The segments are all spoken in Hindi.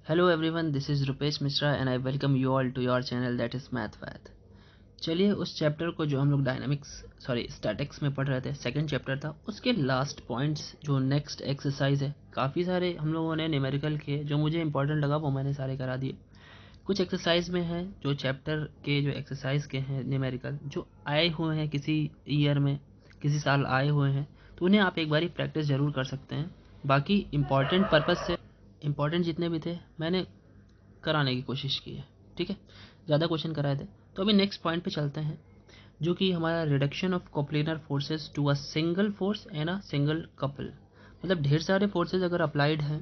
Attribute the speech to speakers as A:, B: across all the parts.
A: Hello everyone, this is Rupesh Mishra and I welcome you all to your channel that is MathFath। चलिए उस चैप्टर को जो हम लोग स्टैटिक्स में पढ़ रहे थे, सेकंड चैप्टर था, उसके लास्ट पॉइंट्स जो नेक्स्ट एक्सरसाइज है, काफ़ी सारे हम लोगों ने न्यूमेरिकल किए जो मुझे इंपॉर्टेंट लगा वो मैंने सारे करा दिए। कुछ एक्सरसाइज में हैं जो चैप्टर के जो एक्सरसाइज के हैं न्यूमेरिकल जो आए हुए हैं किसी ईयर में, किसी साल आए हुए हैं, तो उन्हें आप एक बारी प्रैक्टिस ज़रूर कर सकते हैं। बाकी इम्पॉर्टेंट पर्पज़ से इम्पॉर्टेंट जितने भी थे मैंने कराने की कोशिश की है, ठीक है। ज़्यादा क्वेश्चन कराए थे। तो अभी नेक्स्ट पॉइंट पे चलते हैं जो कि हमारा reduction of coplanar forces to a single force and a single couple. मतलब ढेर सारे फोर्सेस अगर अप्लाइड हैं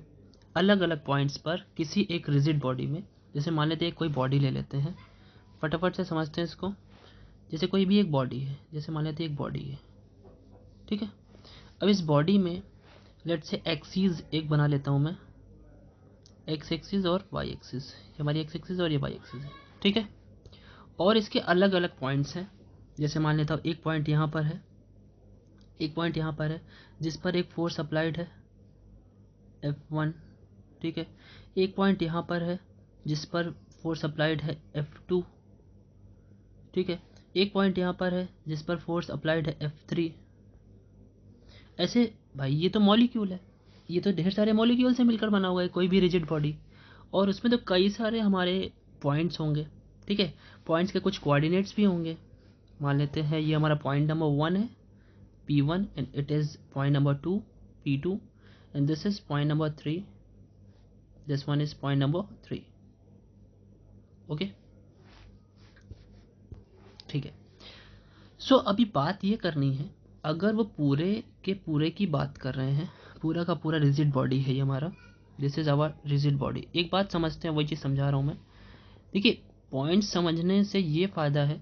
A: अलग अलग पॉइंट्स पर किसी एक रिजिड बॉडी में, जैसे मान लेते हैं कोई बॉडी ले लेते हैं, फटाफट से समझते हैं इसको। जैसे कोई भी एक बॉडी है, जैसे मान लेते हैं एक बॉडी है, ठीक है। अब इस बॉडी में लेट से एक्सीज एक बना लेता हूँ मैं, एक्स एक्सिस और वाई एक्सिस, हमारी एक्स एक्सिस और ये वाई एक्सिस है, ठीक है। और इसके अलग अलग पॉइंट्स हैं। जैसे मान लेता हूँ एक पॉइंट यहाँ पर है, एक पॉइंट यहाँ पर है जिस पर एक फोर्स अप्लाइड है F1, ठीक है। एक पॉइंट यहाँ पर है जिस पर फोर्स अप्लाइड है F2, ठीक है। एक पॉइंट यहाँ पर है जिस पर फोर्स अप्लाइड है F3। ऐसे भाई ये तो मॉलिक्यूल है, ये तो ढेर सारे मॉलिक्यूल से मिलकर बना हुआ है कोई भी रिजिड बॉडी, और उसमें तो कई सारे हमारे पॉइंट्स होंगे, ठीक है। पॉइंट्स के कुछ कोऑर्डिनेट्स भी होंगे। मान लेते हैं ये हमारा पॉइंट नंबर 1 है P1 and it is point number 2 P2 and this is point number 3, this one is point number 3, okay, ठीक है। सो अभी बात ये करनी है, अगर वो पूरे के पूरे की बात कर रहे हैं, पूरा का पूरा रिजिड बॉडी है ये हमारा, this is our rigid body. एक बात समझते हैं, वही चीज़ समझा रहा हूँ मैं। देखिए पॉइंट समझने से ये फ़ायदा है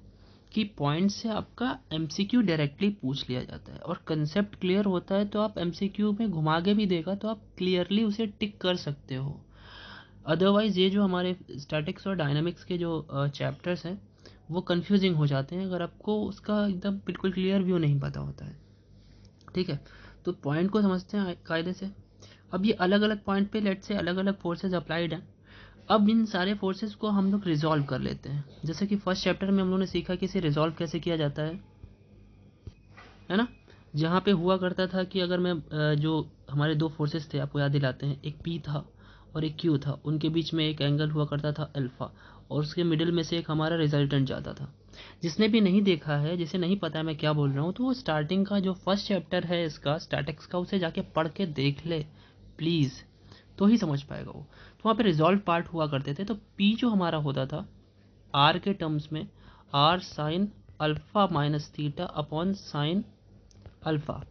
A: कि पॉइंट से आपका एमसीक्यू डायरेक्टली पूछ लिया जाता है, और कंसेप्ट क्लियर होता है तो आप एमसीक्यू में घुमा के भी देगा तो आप क्लियरली उसे टिक कर सकते हो। अदरवाइज़ ये जो हमारे स्टैटिक्स और डायनामिक्स के जो चैप्टर्स हैं वो कंफ्यूजिंग हो जाते हैं अगर आपको उसका एकदम बिल्कुल क्लियर व्यू नहीं पता होता है, ठीक है। तो पॉइंट को समझते हैं कायदे से। अब ये अलग अलग पॉइंट पे लेट से अलग अलग फोर्सेज अप्लाइड हैं। अब इन सारे फोर्सेस को हम लोग रिजॉल्व कर लेते हैं। जैसे कि फर्स्ट चैप्टर में हम लोगों ने सीखा कि इसे रिजॉल्व कैसे किया जाता है ना। जहाँ पे हुआ करता था कि अगर मैं जो हमारे दो फोर्सेस थे आपको याद दिलाते हैं, एक पी था और एक क्यू था, उनके बीच में एक एंगल हुआ करता था अल्फ़ा, और उसके मिडिल में से एक हमारा रिजल्टेंट जाता था। जिसने भी नहीं देखा है, जिसे नहीं पता है मैं क्या बोल रहा हूँ, तो वो स्टार्टिंग का जो फर्स्ट चैप्टर है इसका स्टैटिक्स का, उसे जाके पढ़ के देख ले प्लीज़, तो ही समझ पाएगा वो। तो वहाँ पे रिजॉल्व पार्ट हुआ करते थे। तो पी जो हमारा होता था आर के टर्म्स में, R sine alpha minus theta upon sine alpha.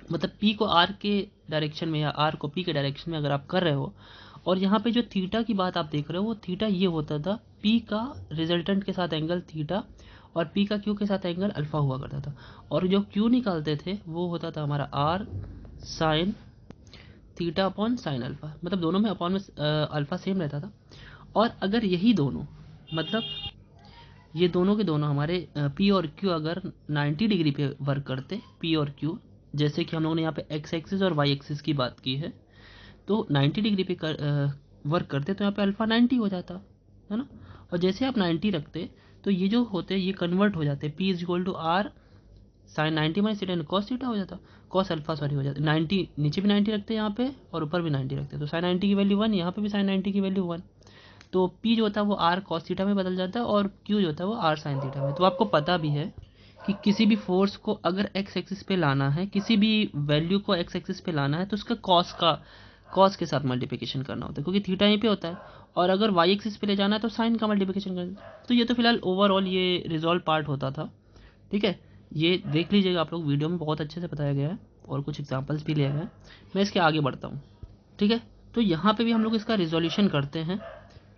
A: मतलब पी को आर के डायरेक्शन में या आर को पी के डायरेक्शन में अगर आप कर रहे हो, और यहाँ पे जो थीटा की बात आप देख रहे हो वो थीटा ये होता था पी का रिजल्टेंट के साथ एंगल थीटा और पी का क्यू के साथ एंगल अल्फ़ा हुआ करता था। और जो क्यू निकालते थे वो होता था हमारा R sine theta upon sine alpha, मतलब दोनों में अपॉन में अल्फ़ा सेम रहता था। और अगर यही दोनों, मतलब ये दोनों के दोनों हमारे पी और क्यू अगर 90 डिग्री पे वर्क करते, पी और क्यू, जैसे कि हम लोगों ने यहाँ पे एक्स एक्सिस और वाई एक्सिस की बात की है, तो 90 डिग्री पे वर्क करते तो यहाँ पे अल्फ़ा 90 हो जाता है ना। और जैसे आप 90 रखते तो ये जो होते ये कन्वर्ट हो जाते, P is equal to R sine 90 minus theta cos theta हो जाता, कॉस अल्फा सॉरी हो जाता। 90 नीचे भी 90 रखते यहाँ पे और ऊपर भी 90 रखते, तो साइन 90 की वैल्यू 1, यहाँ पे भी साइन 90 की वैल्यू 1। तो पी जो होता है वो आर कॉस थीटा में बदल जाता है और क्यू जो होता है वो आर साइन थीटा में। तो आपको पता भी है कि किसी भी फोर्स को अगर एक्स एक्सिस पे लाना है, किसी भी वैल्यू को एक्स एक्सिस पे लाना है, तो उसका कॉस के साथ मल्टीप्लिकेशन करना होता है क्योंकि थीटा यहीं पे होता है। और अगर वाई एक्सिस पे ले जाना है तो साइन का मल्टीप्लिकेशन करना है। तो ये तो फिलहाल ओवरऑल ये रिजॉल्व पार्ट होता था, ठीक है। ये देख लीजिएगा आप लोग, वीडियो में बहुत अच्छे से बताया गया है और कुछ एग्जांपल्स भी लिए गए हैं। मैं इसके आगे बढ़ता हूँ, ठीक है। तो यहाँ पे भी हम लोग इसका रिजोल्यूशन करते हैं।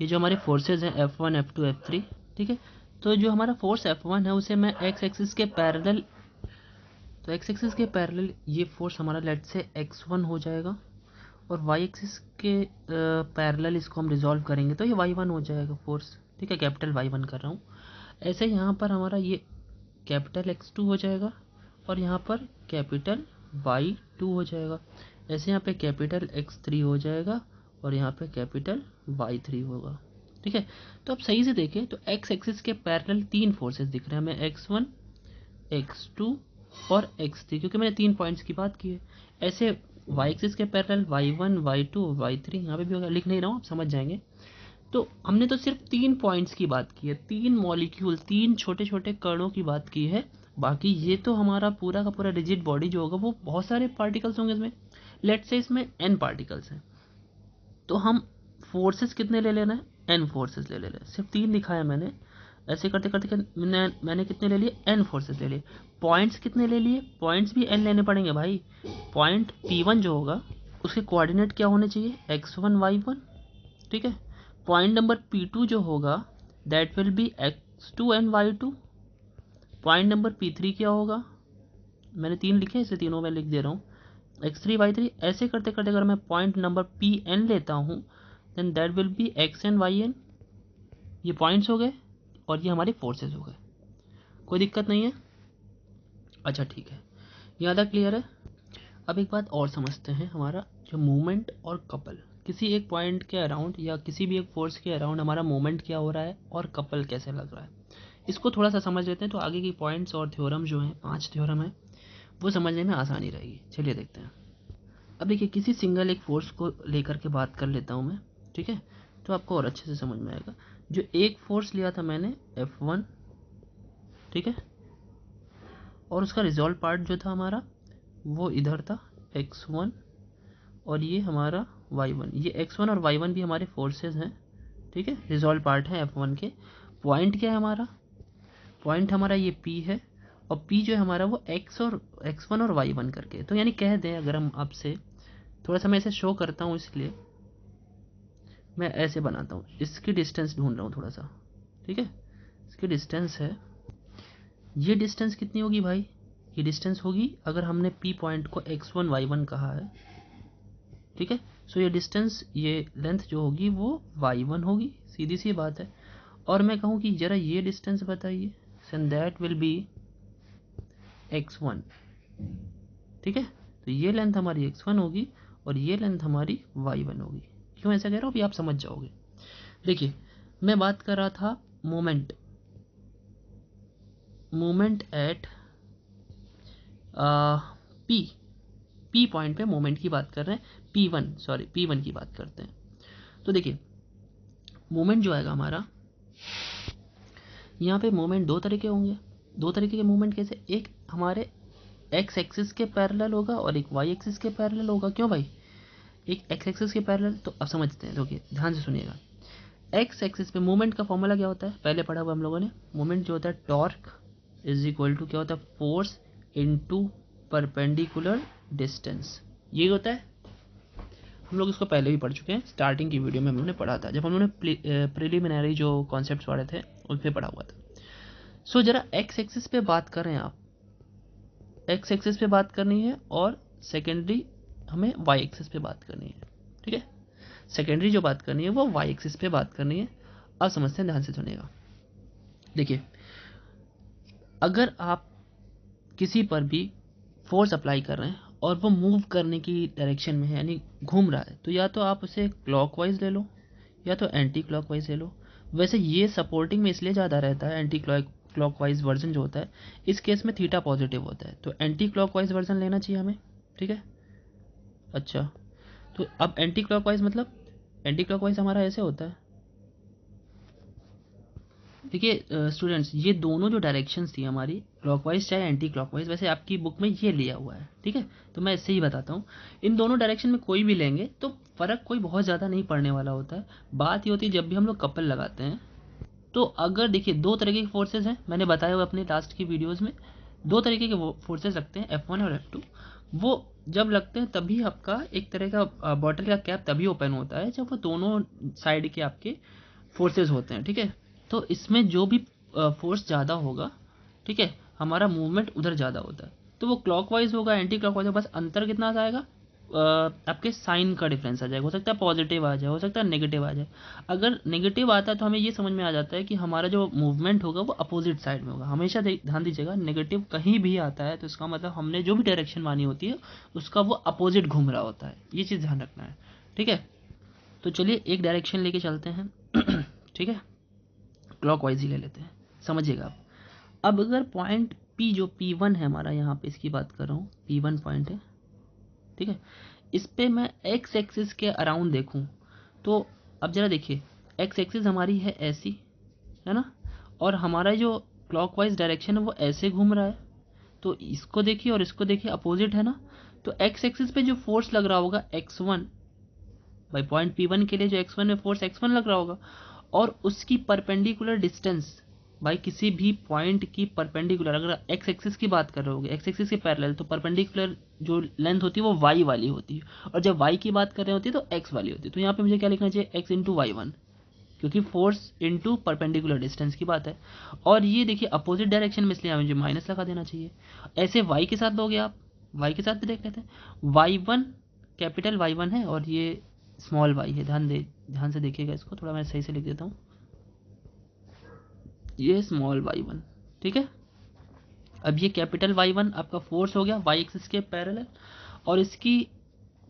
A: ये जो हमारे फोर्सेज हैं F1 F2 F3, ठीक है। तो जो हमारा फोर्स F1 है उसे मैं एक्स एक्सिस के पैरेलल, तो एक्स एक्सिस के पैरेलल ये फोर्स हमारा लेट से x1 हो जाएगा, और वाई एक्सिस के पैरेलल इसको हम रिजॉल्व करेंगे तो ये y1 हो जाएगा फोर्स, ठीक है। कैपिटल y1 कर रहा हूँ। ऐसे यहाँ पर हमारा ये कैपिटल x2 हो जाएगा और यहाँ पर कैपिटल y2 हो जाएगा। ऐसे यहाँ पे कैपिटल x3 हो जाएगा और यहाँ पे कैपिटल y3 होगा। ठीक है, तो अब सही से देखें तो x एक्सिस के पैरेलल 3 फोर्सेस दिख रहे हैं हमें, x1, x2 और x3, क्योंकि मैंने 3 पॉइंट्स की बात की है। ऐसे y एक्सिस के पैरेलल y1, y2, y3 यहाँ पे भी होगा, लिख नहीं रहा हूँ, आप समझ जाएंगे। तो हमने तो सिर्फ 3 पॉइंट्स की बात की है, 3 मॉलिक्यूल, 3 छोटे छोटे कणों की बात की है। बाकी ये तो हमारा पूरा का पूरा रिजिड बॉडी जो होगा वो बहुत सारे पार्टिकल्स होंगे इसमें। लेट्स से इसमें n पार्टिकल्स हैं, तो हम फोर्सेस कितने ले लेना है, n फोर्सेस ले लेना है। सिर्फ 3 दिखाया मैंने, ऐसे करते करते मैंने कितने ले लिए, n फोर्सेस ले लिए। पॉइंट्स कितने ले लिए, पॉइंट्स भी n लेने पड़ेंगे भाई। पॉइंट P1 जो होगा उसके कोऑर्डिनेट क्या होने चाहिए, x1 y1। ठीक है, पॉइंट नंबर P2 जो होगा that will B x2 and y2। Point number P3 क्या होगा, मैंने 3 लिखे हैं इसे तीनों में लिख दे रहा हूँ, x3 y3। ऐसे करते करते अगर मैं पॉइंट नंबर Pn लेता हूँ then that will be xn yn। ये पॉइंट्स हो गए और ये हमारे फोर्सेस हो गए, कोई दिक्कत नहीं है। अच्छा ठीक है, यहाँ तक क्लियर है। अब एक बात और समझते हैं, हमारा जो मूवमेंट और कपल, किसी एक पॉइंट के अराउंड या किसी भी एक फोर्स के अराउंड हमारा मूवमेंट क्या हो रहा है और कपल कैसे लग रहा है, इसको थोड़ा सा समझ लेते हैं। तो आगे की पॉइंट्स और थ्योरम जो हैं, 5 थ्योरम है, वो समझने में आसानी रहेगी। चलिए देखते हैं। अब देखिए, किसी सिंगल एक फोर्स को लेकर के बात कर लेता हूँ मैं, ठीक है, तो आपको और अच्छे से समझ में आएगा। जो एक फोर्स लिया था मैंने F1, ठीक है, और उसका रिजॉल्व पार्ट जो था हमारा वो इधर था x1, और ये हमारा y1। ये x1 और y1 भी हमारे फोर्सेस हैं, ठीक है, रिजॉल्व पार्ट है F1 के। पॉइंट क्या है हमारा, पॉइंट हमारा ये P है, और P जो है हमारा वो x1 और y1 करके। तो यानी कह दें, अगर हम आपसे थोड़ा सा मैं इसे शो करता हूँ, इसलिए मैं ऐसे बनाता हूँ, इसकी डिस्टेंस ढूंढ रहा हूँ थोड़ा सा, ठीक है। इसकी डिस्टेंस है, ये डिस्टेंस कितनी होगी भाई, ये डिस्टेंस होगी, अगर हमने P पॉइंट को x1 y1 कहा है, ठीक है, सो ये डिस्टेंस, ये लेंथ जो होगी वो y1 होगी, सीधी सी बात है। और मैं कहूँ कि जरा ये डिस्टेंस बताइए, so that will B x1, ठीक है। तो ये लेंथ हमारी x1 होगी और ये लेंथ हमारी y1 होगी। क्यों ऐसा कह रहा हूँ, अभी आप समझ जाओगे। देखिए, मैं बात कर रहा था मोमेंट एट P पॉइंट पे मोमेंट की बात कर रहे हैं, P1 की बात करते हैं। तो देखिए, मोमेंट जो आएगा हमारा, यहाँ पे मोमेंट 2 तरह के होंगे। 2 तरीके के मोमेंट कैसे, एक हमारे x एक्सिस के पैरेलल होगा और एक y एक्सिस के पैरेलल होगा। क्यों भाई, एक x एक्सिस के पैरेलल, तो अब समझते हैं, देखिए ध्यान से सुनिएगा। x एक्सिस पे मोमेंट का फॉर्मूला क्या होता है, पहले पढ़ा हुआ हम लोगों ने। मोमेंट जो होता है टॉर्क इज इक्वल टू क्या होता है, फोर्स इनटू परपेंडिकुलर डिस्टेंस, ये होता है। हम लोग इसको पहले भी पढ़ चुके हैं, स्टार्टिंग की वीडियो में हम लोगों ने पढ़ा था, जब हम लोगों ने प्रिलिमिनरी जो कॉन्सेप्ट्स पढ़े थे उन पे पढ़ा हुआ था। सो जरा x एक्सिस पे बात कर रहे हैं आप, x एक्सिस पे बात करनी है, और सेकेंडरी हमें y एक्सिस पे बात करनी है, ठीक है। सेकेंडरी जो बात करनी है वो y एक्सिस पे बात करनी है। अब समझते हैं, ध्यान से सुनिएगा। देखिए, अगर आप किसी पर भी फोर्स अप्लाई कर रहे हैं और वो मूव करने की डायरेक्शन में है, यानी घूम रहा है, तो या तो आप उसे क्लॉकवाइज ले लो या तो एंटी क्लॉकवाइज ले लो। वैसे ये सपोर्टिंग में इसलिए ज़्यादा रहता है, एंटी क्लॉकवाइज वर्जन जो होता है, इस केस में थीटा पॉजिटिव होता है, तो एंटी क्लॉकवाइज वर्जन लेना चाहिए हमें, ठीक है। अच्छा, तो अब एंटी क्लॉकवाइज मतलब, एंटी क्लॉकवाइज हमारा ऐसे होता है, देखिए स्टूडेंट्स, ये दोनों जो डायरेक्शंस थी हमारी, क्लॉकवाइज चाहे एंटी क्लॉकवाइज, वैसे आपकी बुक में ये लिया हुआ है, ठीक है, तो मैं इससे ही बताता हूँ। इन दोनों डायरेक्शन में कोई भी लेंगे तो फ़र्क कोई बहुत ज़्यादा नहीं पड़ने वाला होता है। बात ये होती है जब भी हम लोग कपल लगाते हैं, तो अगर देखिए 2 तरीके के फोर्सेज हैं, मैंने बताया हुआ अपने लास्ट की वीडियोज़ में, 2 तरीके के फोर्सेज लगते हैं, F1 और F2। वो जब लगते हैं तभी आपका एक तरह का बॉटल का कैप तभी ओपन होता है जब वो दोनों साइड के आपके फोर्सेज होते हैं, ठीक है। तो इसमें जो भी फोर्स ज़्यादा होगा, ठीक है, हमारा मूवमेंट उधर ज़्यादा होता है, तो वो क्लॉकवाइज होगा, एंटी क्लॉकवाइज होगा, बस अंतर कितना आ जाएगा, आपके साइन का डिफरेंस आ जाएगा। हो सकता है पॉजिटिव आ जाए, हो सकता है नेगेटिव आ जाए। अगर नेगेटिव आता है तो हमें ये समझ में आ जाता है कि हमारा जो मूवमेंट होगा वो अपोजिट साइड में होगा। हमेशा ध्यान दीजिएगा, नेगेटिव कहीं भी आता है तो इसका मतलब हमने जो भी डायरेक्शन मानी होती है उसका वो अपोजिट घूम रहा होता है, ये चीज़ ध्यान रखना है, ठीक है। तो चलिए एक डायरेक्शन लेके चलते हैं ठीक है, क्लॉकवाइज ही ले लेते हैं, समझिएगा आप। अब अगर पॉइंट P जो P1 है हमारा, यहाँ पे इसकी बात कर रहा हूँ, P1 पॉइंट है, ठीक है, इस पे मैं एक्स एक्सिस के अराउंड देखूँ तो अब जरा देखिए, एक्स एक्सिस हमारी है ऐसी, है ना, और हमारा जो क्लॉकवाइज डायरेक्शन है वो ऐसे घूम रहा है, तो इसको देखिए और इसको देखिए, अपोजिट है ना, तो एक्स एक्सिस पे जो फोर्स लग रहा होगा x1 भाई, पॉइंट P1 के लिए जो x1 में फोर्स x1 लग रहा होगा, और उसकी परपेंडिकुलर डिस्टेंस भाई, किसी भी पॉइंट की परपेंडिकुलर, अगर एक्स एक्सिस की बात कर रहे होगे, एक्स एक्सिस के पैरेलल, तो परपेंडिकुलर जो लेंथ होती है वो y वाली होती है, और जब y की बात कर रहे होती है तो x वाली होती है। तो यहाँ पे मुझे क्या लिखना चाहिए, x इंटू y1, क्योंकि फोर्स इंटू परपेंडिकुलर डिस्टेंस की बात है। और ये देखिए अपोजिट डायरेक्शन में, इसलिए मुझे माइनस लगा देना चाहिए। ऐसे y के साथ लोगे आप, y के साथ भी देख लेते हैं, y1 कैपिटल y1 है और ये स्मॉल y है, ध्यान से देखिएगा इसको, थोड़ा मैं सही से लिख देता हूँ, ये स्मॉल y1, ठीक है। अब ये कैपिटल Y1 आपका फोर्स हो गया y एक्सिस के पैरेलल, और इसकी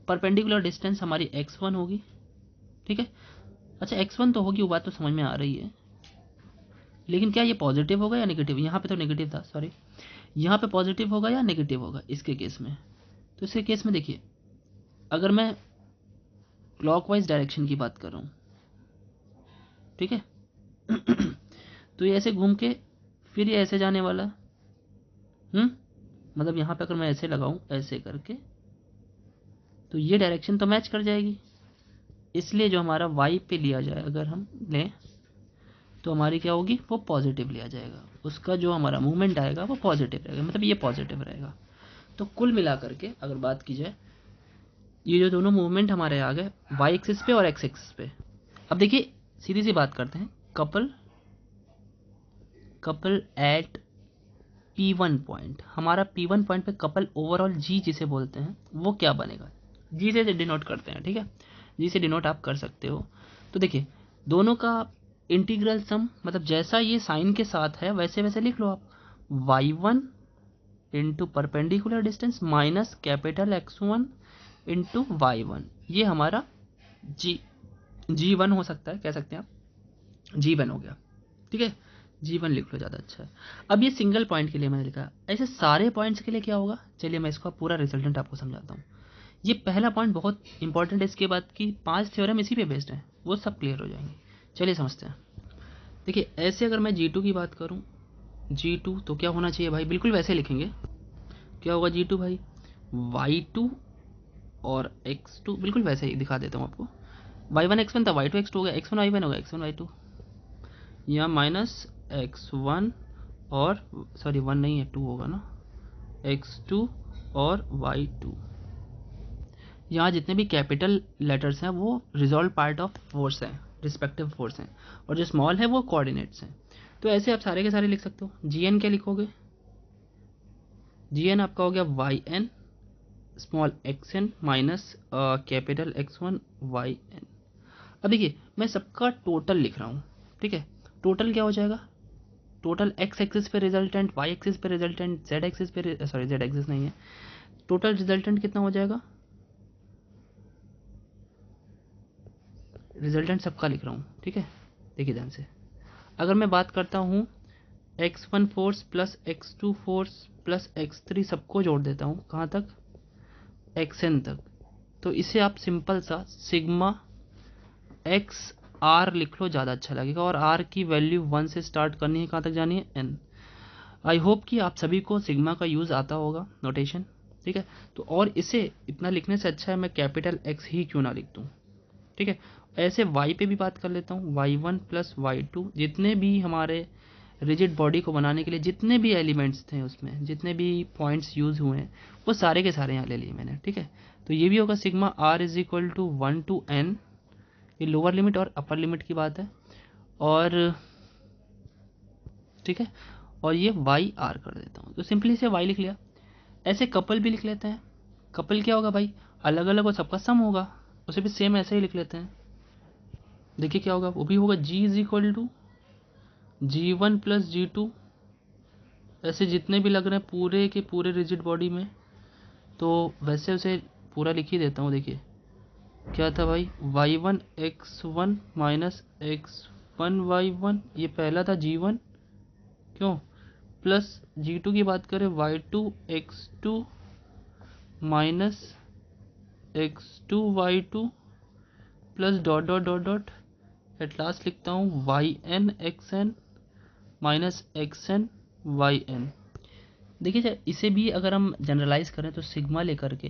A: परपेंडिकुलर डिस्टेंस हमारी x1 होगी, ठीक है। अच्छा x1 तो होगी, वो बात तो समझ में आ रही है, लेकिन क्या ये पॉजिटिव होगा या नेगेटिव, यहाँ पे तो नेगेटिव था, सॉरी, यहाँ पे पॉजिटिव होगा या नेगेटिव होगा इसके केस में। तो इसके केस में देखिए, अगर मैं क्लॉकवाइज डायरेक्शन की बात कर रहा हूँ, ठीक है तो ये ऐसे घूम के फिर ये ऐसे जाने वाला, मतलब यहाँ पे अगर मैं ऐसे लगाऊं, ऐसे करके, तो ये डायरेक्शन तो मैच कर जाएगी, इसलिए जो हमारा y पे लिया जाए अगर हम लें, तो हमारी क्या होगी, वो पॉजिटिव लिया जाएगा, उसका जो हमारा मूवमेंट आएगा वो पॉजिटिव रहेगा, मतलब ये पॉजिटिव रहेगा। तो कुल मिला करके अगर बात की जाए, ये जो दोनों मूवमेंट हमारे आ गए y एक्सिस पे और x एक्सिस पे। अब देखिए सीधी सी बात करते हैं, कपल एट P1 पॉइंट, हमारा P1 पॉइंट पे कपल ओवरऑल G जिसे बोलते हैं वो क्या बनेगा, G से डिनोट करते हैं, ठीक है, G से डिनोट आप कर सकते हो। तो देखिए दोनों का इंटीग्रल सम, मतलब जैसा ये साइन के साथ है वैसे वैसे लिख लो आप, y1 into perpendicular distance minus capital x1 into y1, ये हमारा G1 हो सकता है, कह सकते हैं आप G1 हो गया, ठीक है, G1 लिख लो, ज़्यादा अच्छा है। अब ये सिंगल पॉइंट के लिए मैंने लिखा, ऐसे सारे पॉइंट्स के लिए क्या होगा, चलिए मैं इसका पूरा रिजल्टेंट आपको समझाता हूँ। ये पहला पॉइंट बहुत इंपॉर्टेंट है, इसके बाद की 5 थ्योरम इसी पे बेस्ड है, वो सब क्लियर हो जाएंगे। चलिए समझते हैं। देखिए ऐसे अगर मैं G2 की बात करूँ, G2 तो क्या होना चाहिए भाई, बिल्कुल वैसे लिखेंगे, क्या होगा G2 भाई, y2 और x2, बिल्कुल वैसे ही दिखा देता हूँ आपको, y1 x1 था, y2 x2 हो गया, x1 y1 होगा, x1 y2, यहाँ माइनस x1 और सॉरी 1 नहीं है 2 होगा ना, x2 और y2, यहाँ जितने भी कैपिटल लेटर्स हैं वो रिजॉल्व पार्ट ऑफ फोर्स हैं, रिस्पेक्टिव फोर्स हैं, और जो स्मॉल है वो कोऑर्डिनेट्स हैं। तो ऐसे आप सारे के सारे लिख सकते हो। Gn क्या लिखोगे, Gn आपका हो गया yn small xn minus capital x1 yn। अब देखिए मैं सबका टोटल लिख रहा हूँ, ठीक है, टोटल क्या हो जाएगा, टोटल x एक्सिस पे रिजल्टेंट, y एक्सिस पे रिजल्टेंट, z एक्सिस पे, सॉरी z एक्सिस नहीं है, टोटल रिजल्टेंट कितना हो जाएगा, रिजल्टेंट सबका लिख रहा हूँ, ठीक है। देखिए ध्यान से, अगर मैं बात करता हूँ x1 force plus x2 force plus x3 सबको जोड़ देता हूँ, कहाँ तक, xn तक, तो इसे आप सिंपल सा सिग्मा एक्स आर लिख लो, ज़्यादा अच्छा लगेगा, और आर की वैल्यू 1 से स्टार्ट करनी है, कहाँ तक जानी है, n। आई होप कि आप सभी को सिग्मा का यूज़ आता होगा, नोटेशन, ठीक है। तो और इसे इतना लिखने से अच्छा है मैं कैपिटल एक्स ही क्यों ना लिख दूँ, ठीक है। ऐसे y पे भी बात कर लेता हूँ, y1 प्लस y2, जितने भी हमारे रिजिड बॉडी को बनाने के लिए जितने भी एलिमेंट्स थे, उसमें जितने भी पॉइंट्स यूज़ हुए हैं वो सारे के सारे यहाँ ले लिए मैंने, ठीक है। तो ये भी होगा sigma r is equal to 1 to n, ये लोअर लिमिट और अपर लिमिट की बात है, और ठीक है, और ये वाई आर कर देता हूँ, तो सिंपली से y लिख लिया। ऐसे कपल भी लिख लेते हैं, कपल क्या होगा भाई, अलग अलग और सबका सम होगा, उसे भी सेम ऐसे ही लिख लेते हैं। देखिए क्या होगा, वो भी होगा G is equal to G1 plus G2, ऐसे जितने भी लग रहे हैं पूरे के पूरे रिजिड बॉडी में, तो वैसे उसे पूरा लिख ही देता हूँ। देखिए क्या था भाई, y1 x1 minus x1 y1, ये पहला था g1, क्यों, प्लस g2 की बात करें y2 x2 minus x2 y2 plus dot dot dot dot, at last लिखता हूँ yn xn minus xn yn। देखिए इसे भी अगर हम जनरलाइज करें तो सिग्मा लेकर के,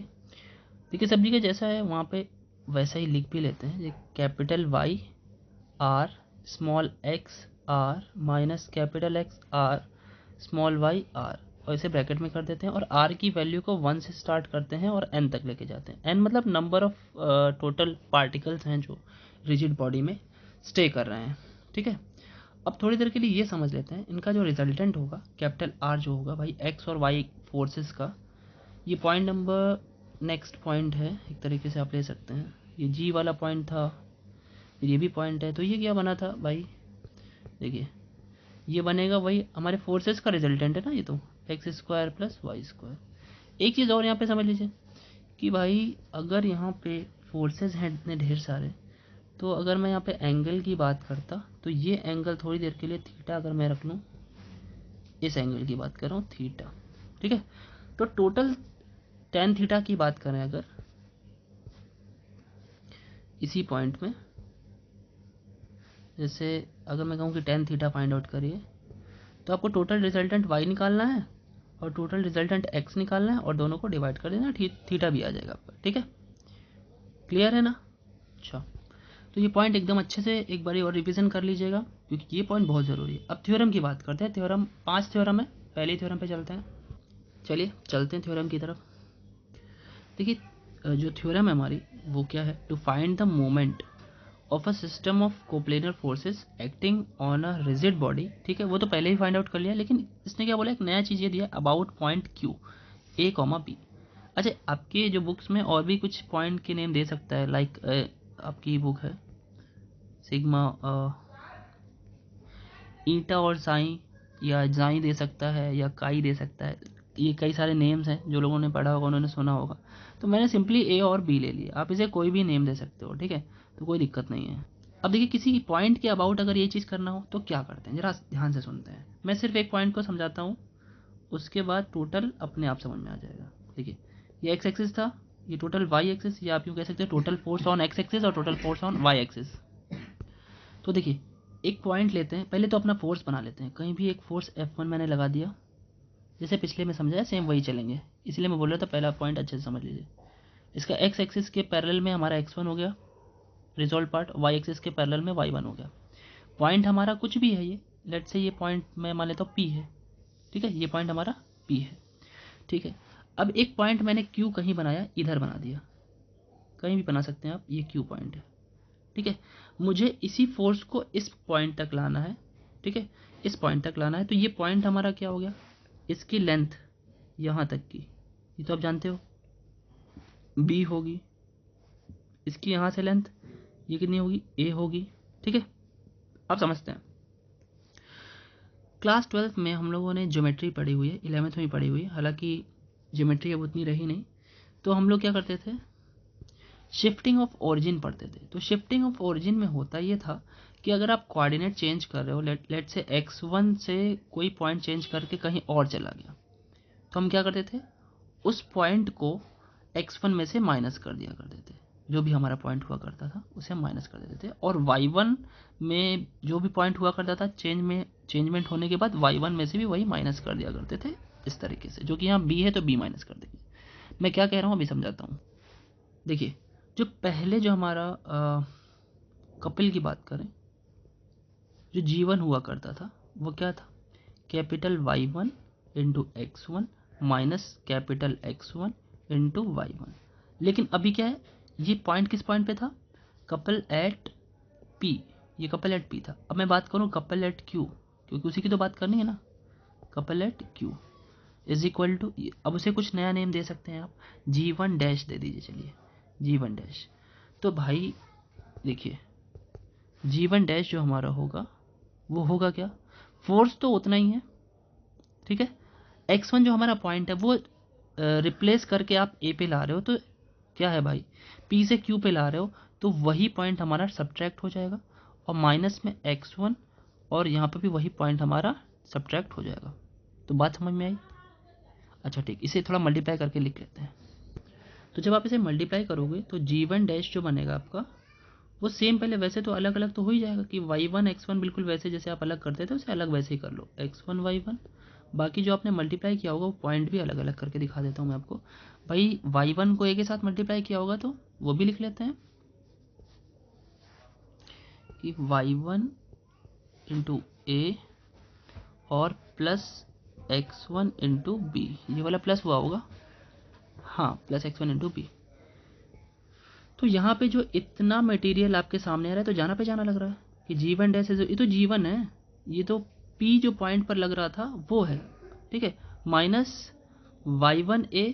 A: देखिए सब जगह जैसा है वहाँ पे वैसा ही लिख भी लेते हैं, capital Y R small x R minus capital X R small y R, और इसे ब्रैकेट में कर देते हैं और R की वैल्यू को 1 से स्टार्ट करते हैं और n तक लेके जाते हैं। n मतलब नंबर ऑफ टोटल पार्टिकल्स हैं जो रिजिड बॉडी में स्टे कर रहे हैं, ठीक है। अब थोड़ी देर के लिए ये समझ लेते हैं इनका जो रिजल्टेंट होगा कैपिटल R जो होगा भाई x और y फोर्सेस का, ये पॉइंट नंबर नेक्स्ट पॉइंट है, एक तरीके से आप ले सकते हैं, ये G वाला पॉइंट था, ये भी पॉइंट है, तो ये क्या बना था भाई, देखिए ये बनेगा वही हमारे फोर्सेस का रिजल्टेंट है ना, ये तो X square plus Y square. एक चीज़ और यहाँ पे समझ लीजिए कि भाई अगर यहाँ पे फोर्सेस हैं इतने ढेर सारे, तो अगर मैं यहाँ पे एंगल की बात करता तो ये एंगल थोड़ी देर के लिए थीटा अगर मैं रख लूँ, इस एंगल की बात कर रहा हूँ थीटा, ठीक है। तो टोटल टेन थीटा की बात करें अगर इसी पॉइंट में, जैसे अगर मैं कहूँ कि टेन थीटा फाइंड आउट करिए, तो आपको टोटल रिजल्टेंट y निकालना है और टोटल रिजल्टेंट x निकालना है और दोनों को डिवाइड कर देना, थीटा भी आ जाएगा आपका, ठीक है, क्लियर है ना। अच्छा, तो ये पॉइंट एकदम अच्छे से एक बारी और रिवीजन कर लीजिएगा क्योंकि ये पॉइंट बहुत ज़रूरी है। अब थ्योरम की बात करते हैं, थ्योरम 5 थ्योरम है, पहले थ्योरम पे चलते हैं, चलिए चलते हैं थ्योरम की तरफ। देखिए जो थ्योरम है हमारी वो क्या है, to find the moment of a system of coplanar forces acting on a rigid body, ठीक है, वो तो पहले ही फाइंड आउट कर लिया, लेकिन इसने क्या बोला, एक नया चीज़ ये दिया about point Q A comma B. अच्छा, आपके जो बुक्स में और भी कुछ पॉइंट के नेम दे सकता है, लाइक आपकी बुक है सिग्मा ईटा और साई, या जाई दे सकता है या काई दे सकता है, ये कई सारे नेम्स हैं जो लोगों ने पढ़ा होगा उन्होंने सुना होगा, तो मैंने सिंपली ए और बी ले लिया, आप इसे कोई भी नेम दे सकते हो, ठीक है, तो कोई दिक्कत नहीं है। अब देखिए किसी पॉइंट के अबाउट अगर ये चीज़ करना हो तो क्या करते हैं, जरा ध्यान से सुनते हैं, मैं सिर्फ एक पॉइंट को समझाता हूँ, उसके बाद टोटल अपने आप समझ में आ जाएगा। देखिए ये एक्स एक्सिस था, ये टोटल वाई एक्सिस, या आप यूँ कह सकते हैं total force on X axis और total force on Y axis. तो देखिए एक पॉइंट लेते हैं, पहले तो अपना फोर्स बना लेते हैं, कहीं भी एक फोर्स F1 मैंने लगा दिया, जैसे पिछले में समझाया सेम वही चलेंगे, इसलिए मैं बोल रहा था पहला पॉइंट अच्छे से समझ लीजिए। इसका एक्स एक्सिस के पैरेलल में हमारा x1 हो गया रिजॉल्व पार्ट, वाई एक्सिस के पैरेलल में y1 हो गया। पॉइंट हमारा कुछ भी है, ये लेट से ये पॉइंट मैं मान लेता हूँ P है, ठीक है, ये पॉइंट हमारा P है, ठीक है। अब एक पॉइंट मैंने Q कहीं बनाया, इधर बना दिया, कहीं भी बना सकते हैं आप, ये Q पॉइंट है, ठीक है। मुझे इसी फोर्स को इस पॉइंट तक लाना है, ठीक है, इस पॉइंट तक लाना है, तो ये पॉइंट हमारा क्या हो गया, इसकी लेंथ यहाँ तक की, ये तो आप जानते हो B होगी, इसकी यहाँ से लेंथ ये कितनी होगी, A होगी, ठीक है, आप समझते हैं। क्लास 12 में हम लोगों ने ज्योमेट्री पढ़ी हुई है, 11th में पढ़ी हुई है, हालांकि ज्योमेट्री अब उतनी रही नहीं, तो हम लोग क्या करते थे, शिफ्टिंग ऑफ ओरिजिन पढ़ते थे। तो शिफ्टिंग ऑफ ओरिजिन में होता ये था कि अगर आप कोऑर्डिनेट चेंज कर रहे हो, लेट से x1 से कोई पॉइंट चेंज करके कहीं और चला गया, तो हम क्या करते थे, उस पॉइंट को x1 में से माइनस कर दिया करते थे, जो भी हमारा पॉइंट हुआ करता था उसे हम माइनस कर देते थे, और y1 में जो भी पॉइंट हुआ करता था चेंजमेंट होने के बाद y1 में से भी वही माइनस कर दिया करते थे, इस तरीके से, जो कि यहाँ b है तो b माइनस कर देंगे। मैं क्या कह रहा हूँ अभी समझाता हूँ। देखिए जो पहले जो हमारा कपिल की बात करें, जो जीवन हुआ करता था वो क्या था, capital Y1 into x1 minus capital x1 into y1। लेकिन अभी क्या है, ये पॉइंट किस पॉइंट पे था, कपल एट P, ये कपल एट P था। अब मैं बात करूँ कपल एट Q, क्योंकि उसी की तो बात करनी है ना, couple at Q is equal to, अब उसे कुछ नया नेम दे सकते हैं आप, G1 डैश दे दीजिए, चलिए G1 डैश। तो भाई देखिए G1 डैश जो हमारा होगा वो होगा क्या, फोर्स तो उतना ही है, ठीक है, x1 जो हमारा पॉइंट है वो रिप्लेस करके आप ए पे ला रहे हो, तो क्या है भाई, P से Q पे ला रहे हो तो वही पॉइंट हमारा सब्ट्रैक्ट हो जाएगा, और माइनस में x1, और यहाँ पे भी वही पॉइंट हमारा सब्ट्रैक्ट हो जाएगा। तो बात समझ में आई? अच्छा ठीक, इसे थोड़ा मल्टीप्लाई करके लिख लेते हैं। तो जब आप इसे मल्टीप्लाई करोगे तो G1 डैश जो बनेगा आपका, वो सेम, पहले वैसे तो अलग अलग तो हो ही जाएगा कि y1 x1 बिल्कुल वैसे जैसे आप अलग करते थे उसे अलग वैसे ही कर लो, x1 y1। बाकी जो आपने मल्टीप्लाई किया होगा वो पॉइंट भी अलग अलग करके दिखा देता हूँ मैं आपको। भाई y1 को a के साथ मल्टीप्लाई किया होगा तो वो भी लिख लेते हैं कि y1 इंटू ए और प्लस x1 इंटू बी, ये वाला प्लस हुआ होगा, हाँ प्लस x1 इंटू बी। तो यहाँ पे जो इतना मटेरियल आपके सामने आ रहा है तो जाना पे जाना लग रहा है कि G1 डैश, ये तो G1 है, ये तो P जो पॉइंट पर लग रहा था वो है, ठीक है, माइनस y1 a,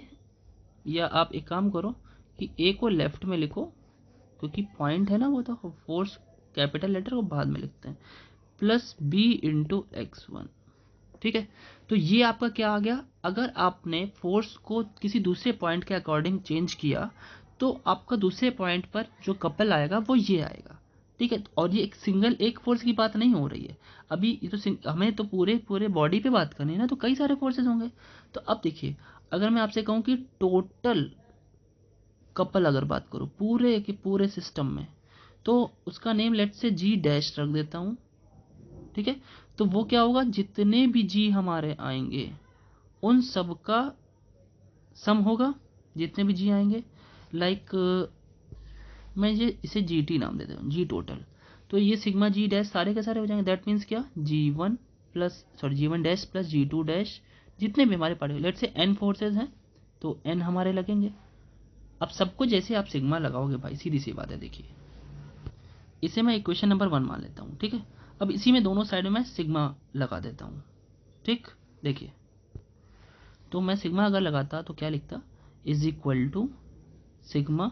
A: या आप एक काम करो कि a को लेफ्ट में लिखो क्योंकि पॉइंट है ना वो, तो फोर्स कैपिटल लेटर को बाद में लिखते हैं, प्लस b इंटू x1, ठीक है। तो ये आपका क्या आ गया, अगर आपने फोर्स को किसी दूसरे पॉइंट के अकॉर्डिंग चेंज किया तो आपका दूसरे पॉइंट पर जो कपल आएगा वो ये आएगा, ठीक है। और ये एक सिंगल एक फोर्स की बात नहीं हो रही है अभी, ये तो हमें तो पूरे पूरे बॉडी पे बात करनी है ना, तो कई सारे फोर्सेस होंगे। तो अब देखिए, अगर मैं आपसे कहूँ कि टोटल कपल अगर बात करूँ पूरे के पूरे सिस्टम में, तो उसका नेम लेट से जी डैश रख देता हूँ, ठीक है। तो वो क्या होगा, जितने भी जी हमारे आएंगे उन सब का सम होगा, जितने भी जी आएंगे, लाइक मैं ये इसे जी टी नाम देता हूँ, जी टोटल। तो ये सिग्मा जी डैश सारे के सारे हो जाएंगे, दैट मीन्स क्या, G1 plus G1 dash plus G2 dash, जितने भी हमारे पार्ट, लेट से n फोर्सेज हैं तो n हमारे लगेंगे। अब सबको जैसे आप सिग्मा लगाओगे भाई, सीधी सी बात है, देखिए इसे मैं इक्वेशन नंबर 1 मान लेता हूँ, ठीक है। अब इसी में दोनों साइड में मैं सिग्मा लगा देता हूँ, ठीक। देखिए, तो मैं सिग्मा अगर लगाता तो क्या लिखता, इज इक्वल टू सिग्मा,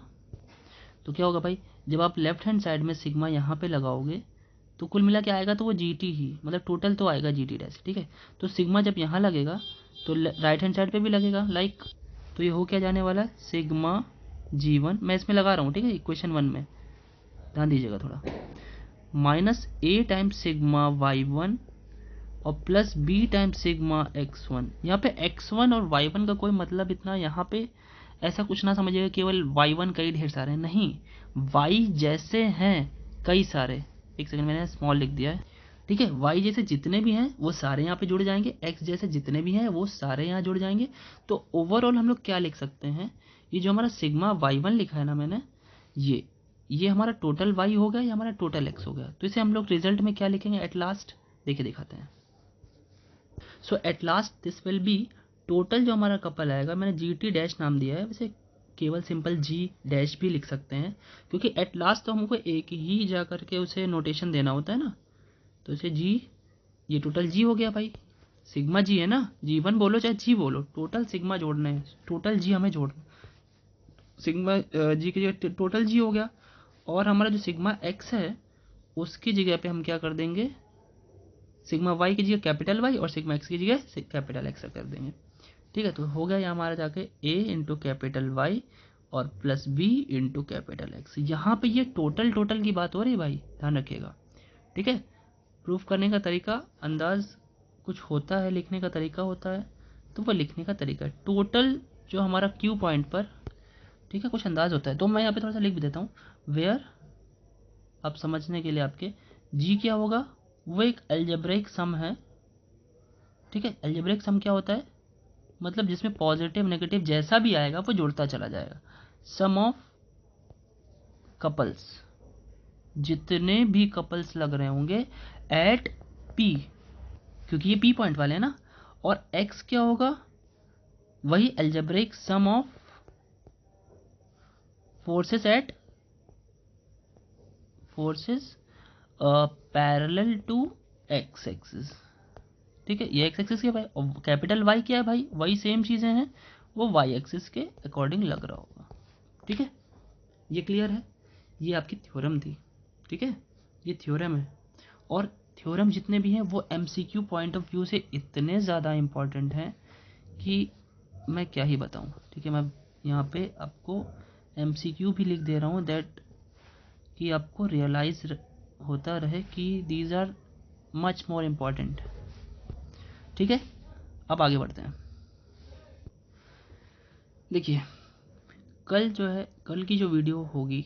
A: तो क्या होगा भाई, जब आप लेफ्ट हैंड साइड में सिग्मा यहाँ पे लगाओगे तो कुल मिला के आएगा तो वो जी टी ही, मतलब टोटल तो आएगा जी टी डैश, ठीक है। तो सिग्मा जब यहाँ लगेगा तो राइट हैंड साइड पे भी लगेगा, लाइक, तो ये हो क्या जाने वाला है, सिग्मा G1, मैं इसमें लगा रहा हूँ, ठीक है, इक्वेशन 1 में ध्यान दीजिएगा थोड़ा, माइनस ए टाइम्स सिग्मा y1 और plus B times sigma x1। यहाँ पे x1 और y1 का कोई मतलब इतना यहाँ पे ऐसा कुछ ना समझिएगा केवल y1 कई ढेर सारे हैं, नहीं, y जैसे हैं कई सारे, एक सेकंड मैंने स्मॉल लिख दिया है, ठीक है। y जैसे जितने भी हैं वो सारे यहाँ पे जुड़ जाएंगे, x जैसे जितने भी हैं वो सारे यहाँ जुड़ जाएंगे। तो ओवरऑल हम लोग क्या लिख सकते हैं, ये जो हमारा सिग्मा y1 लिखा है ना मैंने, ये हमारा टोटल y हो गया, ये हमारा टोटल x हो गया। तो इसे हम लोग रिजल्ट में क्या लिखेंगे एट लास्ट, देखिए दिखाते हैं। So at last this will be, total जो हमारा कपल आएगा, मैंने जी टी डैश नाम दिया है, वैसे केवल सिंपल जी डैश भी लिख सकते हैं क्योंकि एट लास्ट तो हमको एक ही जा करके उसे नोटेशन देना होता है ना। तो इसे जी, ये टोटल जी हो गया भाई, सिग्मा जी है ना, G1 बोलो चाहे जी बोलो, टोटल सिग्मा जोड़ना है, टोटल जी हमें जोड़ना, सिग्मा जी की जगह टोटल जी हो गया। और हमारा जो सिग्मा एक्स है उसकी जगह पे हम क्या कर देंगे, सिग्मा वाई की जगह कैपिटल वाई और सिग्मा एक्स की जगह कैपिटल एक्स कर देंगे, ठीक है। तो हो गया ये हमारा जाके a इंटू कैपिटल वाई और plus B into capital X. यहाँ पे ये टोटल टोटल की बात हो रही है भाई, ध्यान रखिएगा, ठीक है। प्रूफ करने का तरीका, अंदाज कुछ होता है, लिखने का तरीका होता है, तो वो लिखने का तरीका है। टोटल जो हमारा क्यू पॉइंट पर, ठीक है, कुछ अंदाज होता है, तो मैं यहाँ पे थोड़ा सा लिख भी देता हूँ, वेयर, आप समझने के लिए आपके, जी क्या होगा, वो एक अलजेब्रिक सम है, ठीक है। अलजेब्रिक सम क्या होता है, मतलब जिसमें पॉजिटिव नेगेटिव जैसा भी आएगा वो जुड़ता चला जाएगा। सम ऑफ कपल्स, जितने भी कपल्स लग रहे होंगे एट पी, क्योंकि ये पी पॉइंट वाले हैं ना, और एक्स क्या होगा, वही algebraic sum of forces at forces parallel to X axis, ठीक है। ये एक्स एक्सिस के भाई, और कैपिटल वाई क्या है भाई, वही सेम चीजें हैं, वो वाई एक्सिस के अकॉर्डिंग लग रहा होगा, ठीक है। ये क्लियर है, ये आपकी थ्योरम थी, ठीक है, ये थ्योरम है। और थ्योरम जितने भी हैं वो एमसीक्यू पॉइंट ऑफ व्यू से इतने ज़्यादा इम्पॉर्टेंट हैं कि मैं क्या ही बताऊं, ठीक है। मैं यहाँ पे आपको MCQ भी लिख दे रहा हूँ, दैट कि आपको रियलाइज होता रहे कि these are much more important. ठीक है, अब आगे बढ़ते हैं। देखिए, कल जो है, कल की जो वीडियो होगी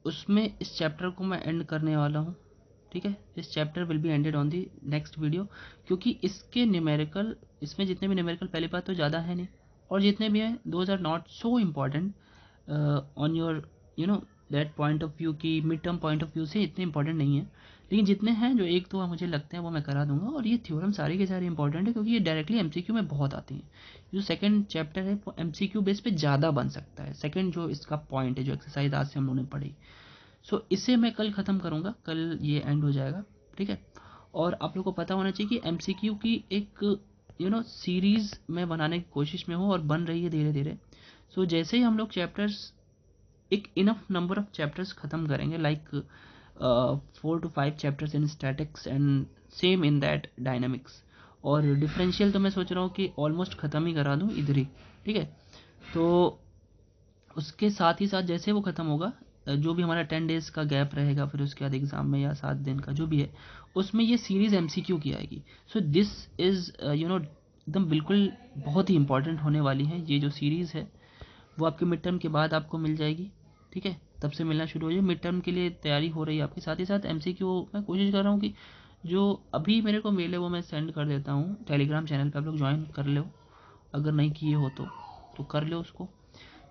A: उसमें इस चैप्टर को मैं एंड करने वाला हूँ। ठीक है, this chapter will be ended on the next video, क्योंकि इसके न्यूमेरिकल, इसमें जितने भी न्यूमेरिकल पहली बात तो ज़्यादा है नहीं, और जितने भी हैं those are not so important on your you know that point of view की mid term point of view से इतने इंपॉर्टेंट नहीं है। लेकिन जितने हैं, जो एक दो मुझे लगते हैं वो मैं करा दूंगा, और ये थ्योरम सारे के सारे इंपॉर्टेंट है क्योंकि ये डायरेक्टली MCQ में बहुत आती हैं। जो सेकंड चैप्टर है वो MCQ बेस पे ज़्यादा बन सकता है, सेकंड जो इसका पॉइंट है, जो एक्सरसाइज आज से हम लोगों ने पढ़ी। सो इसे मैं कल ख़त्म करूँगा, कल ये एंड हो जाएगा। ठीक है, और आप लोग को पता होना चाहिए कि MCQ की एक सीरीज़ मैं बनाने की कोशिश में हूँ और बन रही है धीरे धीरे। सो जैसे ही हम लोग चैप्टर्स, एक इनफ नंबर ऑफ चैप्टर्स ख़त्म करेंगे, like 4 to 5 chapters in statics and same in that dynamics, और डिफरेंशियल तो मैं सोच रहा हूँ कि ऑलमोस्ट ख़त्म ही करा दूँ इधर ही। ठीक है, तो उसके साथ ही साथ जैसे वो ख़त्म होगा, जो भी हमारा 10 डेज़ का गैप रहेगा फिर उसके बाद एग्ज़ाम में, या 7 दिन का जो भी है, उसमें ये सीरीज़ MCQ की आएगी। सो दिस इज़ एकदम बिल्कुल बहुत ही इंपॉर्टेंट होने वाली है ये जो सीरीज़ है, वो आपके मिड टर्म के बाद आपको मिल जाएगी। ठीक है, तब से मिलना शुरू हो जाए, मिड टर्म के लिए तैयारी हो रही है आपके। साथ ही साथ MCQ मैं कोशिश कर रहा हूँ कि जो अभी मेरे को मेल है वो मैं सेंड कर देता हूँ टेलीग्राम चैनल पे, आप लोग ज्वाइन कर लो, अगर नहीं किए हो तो कर लो उसको,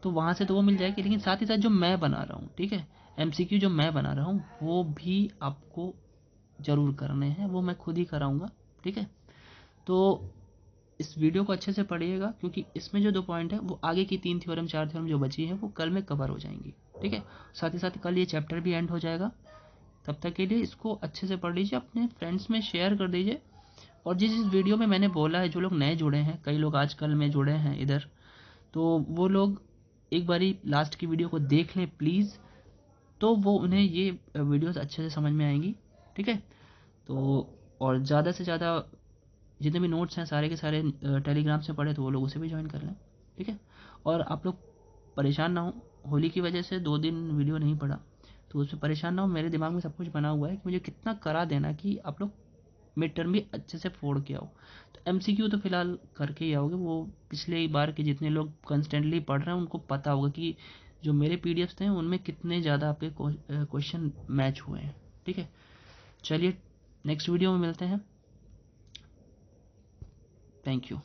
A: तो वहाँ से तो वो मिल जाएगी। लेकिन साथ ही साथ जो मैं बना रहा हूँ, ठीक है, MCQ जो मैं बना रहा हूँ वो भी आपको ज़रूर करने हैं, वो मैं खुद ही कराऊँगा। ठीक है, तो इस वीडियो को अच्छे से पढ़िएगा, क्योंकि इसमें जो 2 पॉइंट है वो आगे की 3 थ्योरम 4 थ्योरम जो बची है वो कल में कवर हो जाएंगी। ठीक है, साथ ही साथ कल ये चैप्टर भी एंड हो जाएगा। तब तक के लिए इसको अच्छे से पढ़ लीजिए, अपने फ्रेंड्स में शेयर कर दीजिए, और जिस जिस वीडियो में मैंने बोला है, जो लोग नए जुड़े हैं, कई लोग आजकल में जुड़े हैं इधर, तो वो लोग एक बारी लास्ट की वीडियो को देख लें प्लीज़, तो वो उन्हें ये वीडियोस अच्छे से समझ में आएंगी। ठीक है, तो और ज़्यादा से ज़्यादा जितने भी नोट्स हैं सारे के सारे टेलीग्राम से पढ़े, तो वो लोग उसे भी ज्वाइन कर लें। ठीक है, और आप लोग परेशान ना हो, होली की वजह से 2 दिन वीडियो नहीं पड़ा, तो उसमें परेशान ना हो, मेरे दिमाग में सब कुछ बना हुआ है कि मुझे कितना करा देना कि आप लोग मिड टर्म भी अच्छे से फोड़ के आओ। तो MCQ तो फिलहाल करके ही आओगे, वो पिछले बार के जितने लोग कंस्टेंटली पढ़ रहे हैं उनको पता होगा कि जो मेरे PDFs थे उनमें कितने ज़्यादा आपके क्वेश्चन मैच हुए हैं। ठीक है, चलिए नेक्स्ट वीडियो में मिलते हैं। Thank you.